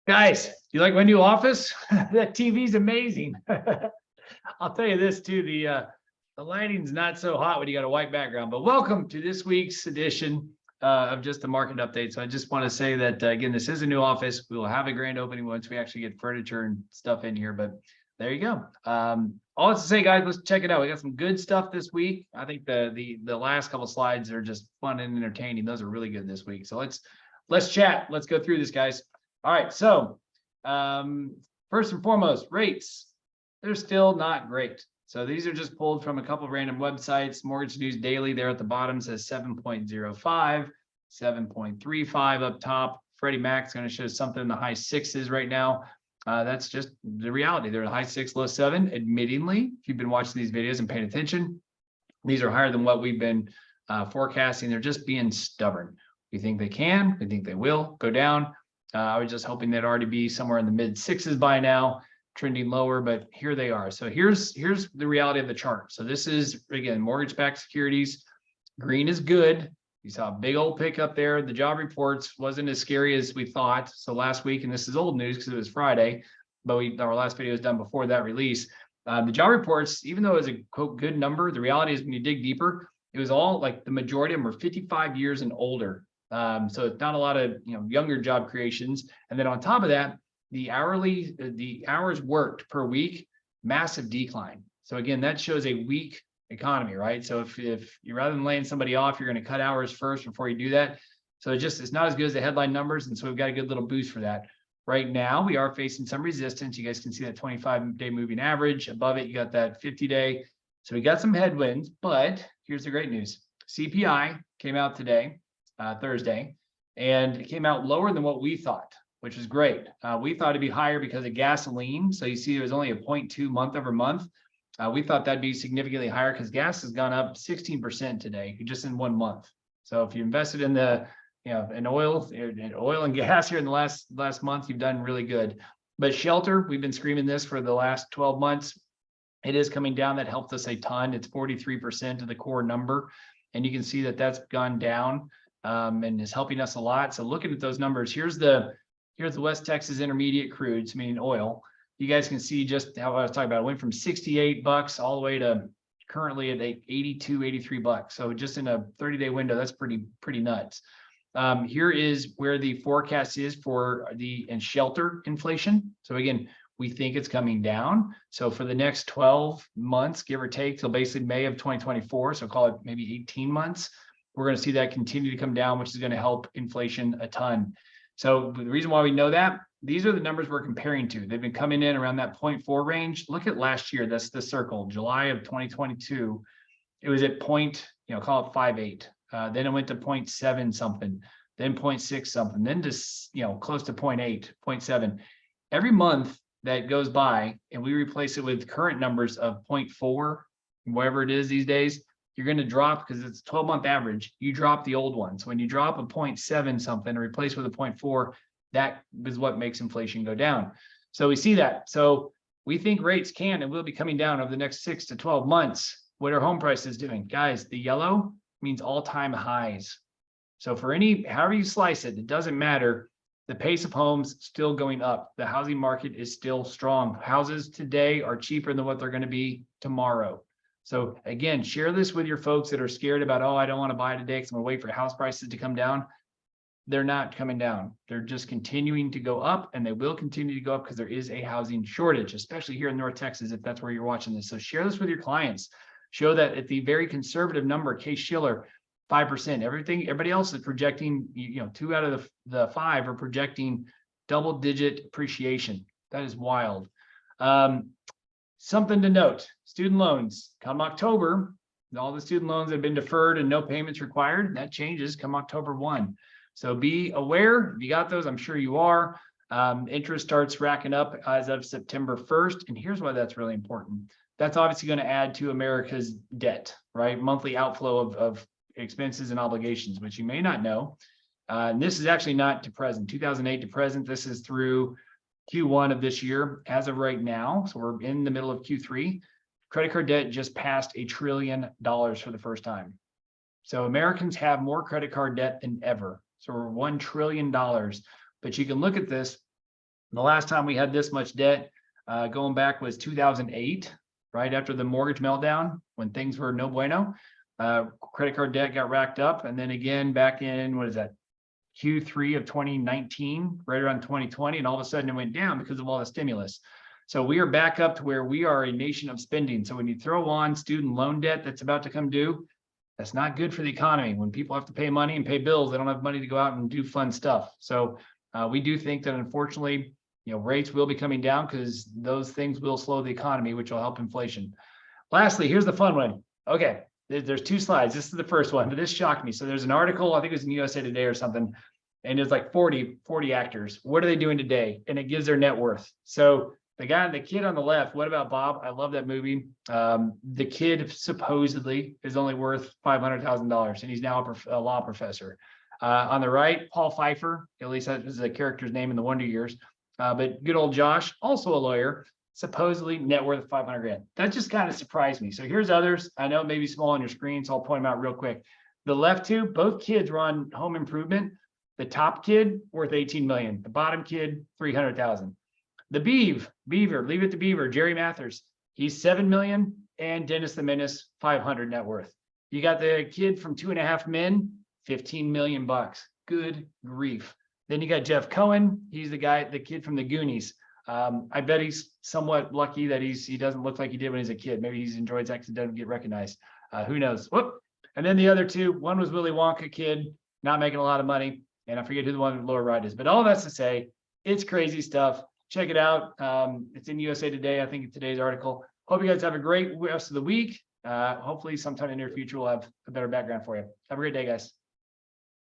Guys, do you like my new office? That TV's amazing. I'll tell you this too, the lighting's not so hot when you got a white background, but welcome to this week's edition of just the market update. So I just want to say that, again, this is a new office. We will have a grand opening once we actually get furniture and stuff in here, but there you go. All to say, guys, let's check it out. We got some good stuff this week. I think the last couple slides are just fun and entertaining. Those are really good this week. So let's chat. Let's go through this, guys. All right, so first and foremost, rates, they're still not great. So these are just pulled from a couple of random websites. Mortgage News Daily there at the bottom says 7.05, 7.35 up top. Freddie Mac's going to show something in the high sixes right now. That's just the reality. They're in high 6, low 7. Admittingly, if you've been watching these videos and paying attention, these are higher than what we've been forecasting. They're just being stubborn. We think they can. We think they will go down. I was just hoping they'd already be somewhere in the mid 6s by now, trending lower, but here they are. So here's the reality of the chart. So this is, again, mortgage-backed securities. Green is good. You saw a big old pickup there. The job reports wasn't as scary as we thought. So last week, and this is old news because it was Friday, but our last video was done before that release. The job reports, even though it was a quote good number, the reality is when you dig deeper, it was all like the majority of them were 55 years and older. So it's not a lot of younger job creations. And then on top of that, the hours worked per week, massive decline. So again, that shows a weak economy, right? So if you rather than laying somebody off, you're going to cut hours first before you do that. So it's not as good as the headline numbers. And so we've got a good little boost for that. Right now, we are facing some resistance. You guys can see that 25-day moving average. Above it, you got that 50-day. So we got some headwinds, but here's the great news. CPI came out today. Thursday, and it came out lower than what we thought, which is great. We thought it'd be higher because of gasoline. So you see it was only a 0.2 month over month. We thought that'd be significantly higher because gas has gone up 16% today, just in 1 month. So if you invested in in oil and gas here in the last month, you've done really good. But shelter, we've been screaming this for the last 12 months. It is coming down. That helped us a ton. It's 43% of the core number. And you can see that that's gone down. And is helping us a lot. So looking at those numbers, here's the West Texas Intermediate crudes, meaning oil. You guys can see just how I was talking about. It went from $68 all the way to currently at $82, $83. So just in a 30-day window, that's pretty nuts. Here is where the forecast is for and shelter inflation. So again, we think it's coming down. So for the next 12 months, give or take, till basically May of 2024, so call it maybe 18 months, we're going to see that continue to come down, which is going to help inflation a ton. So the reason why we know that, these are the numbers we're comparing to. They've been coming in around that 0.4 range. Look at last year. That's the circle, July of 2022. It was at call it 5.8. Then it went to 0.7 something, then 0.6 something, then to close to 0.8, 0.7. Every month that goes by and we replace it with current numbers of 0.4, whatever it is these days, you're going to drop, because it's 12-month average, you drop the old one. So when you drop a 0.7 something and replace with a 0.4, that is what makes inflation go down. So we see that. So we think rates can and will be coming down over the next 6 to 12 months. What are home prices doing? Guys, the yellow means all-time highs. So for however you slice it, it doesn't matter. The pace of homes still going up. The housing market is still strong. Houses today are cheaper than what they're going to be tomorrow. So again, share this with your folks that are scared about, I don't want to buy today because I'm going to wait for house prices to come down. They're not coming down. They're just continuing to go up, and they will continue to go up because there is a housing shortage, especially here in North Texas, if that's where you're watching this. So share this with your clients. Show that at the very conservative number, Case-Shiller, 5%. Everybody else is projecting, 2 out of the 5 are projecting double-digit appreciation. That is wild. Something to note, student loans come October, all the student loans have been deferred and no payments required. That changes come October 1. So be aware, if you got those, I'm sure you are. Interest starts racking up as of September 1st. And here's why that's really important. That's obviously going to add to America's debt, right? Monthly outflow of expenses and obligations, which you may not know. And this is actually not to present, 2008 to present. This is through Q1 of this year as of right now. So we're in the middle of Q3. Credit card debt just passed $1 trillion for the first time. So Americans have more credit card debt than ever. So we're $1 trillion. But you can look at this The last time we had this much debt going back was 2008, right after the mortgage meltdown, when things were no bueno. Credit card debt got racked up. And then again, back in, what is that, Q3 of 2019, right around 2020, and all of a sudden it went down because of all the stimulus. So we are back up to where we are a nation of spending. So when you throw on student loan debt that's about to come due, that's not good for the economy. When people have to pay money and pay bills, they don't have money to go out and do fun stuff. So we do think that unfortunately, rates will be coming down because those things will slow the economy, which will help inflation. Lastly, here's the fun one. Okay, there's 2 slides. This is the first one, but this shocked me. So there's an article, I think it was in USA Today or something, and it's like 40 actors. What are they doing today? And it gives their net worth. So the kid on the left, What About Bob? I love that movie. The kid supposedly is only worth $500,000, and he's now a law professor. On the right, Paul Pfeiffer, at least that was the character's name in the Wonder Years. But good old Josh, also a lawyer, supposedly net worth of 500 grand. That just kind of surprised me. So here's others. I know it may be small on your screen, so I'll point them out real quick. The left 2, both kids were on home improvement. The top kid worth 18 million. The bottom kid, 300,000. The Beaver, Leave It to Beaver, Jerry Mathers, he's 7 million, and Dennis the Menace, 500 net worth. You got the kid from 2.5 Men, 15 million bucks. Good grief. Then you got Jeff Cohen. He's the kid from the Goonies. I bet he's somewhat lucky that he doesn't look like he did when he was a kid. Maybe he's enjoyed sex and doesn't get recognized. Who knows? Whoop. And then the other 2, one was Willy Wonka kid, not making a lot of money. And I forget who the one with lower right is, but all that's to say, it's crazy stuff. Check it out. It's in USA Today, I think, in today's article. Hope you guys have a great rest of the week. Hopefully sometime in the near future, we'll have a better background for you. Have a great day, guys.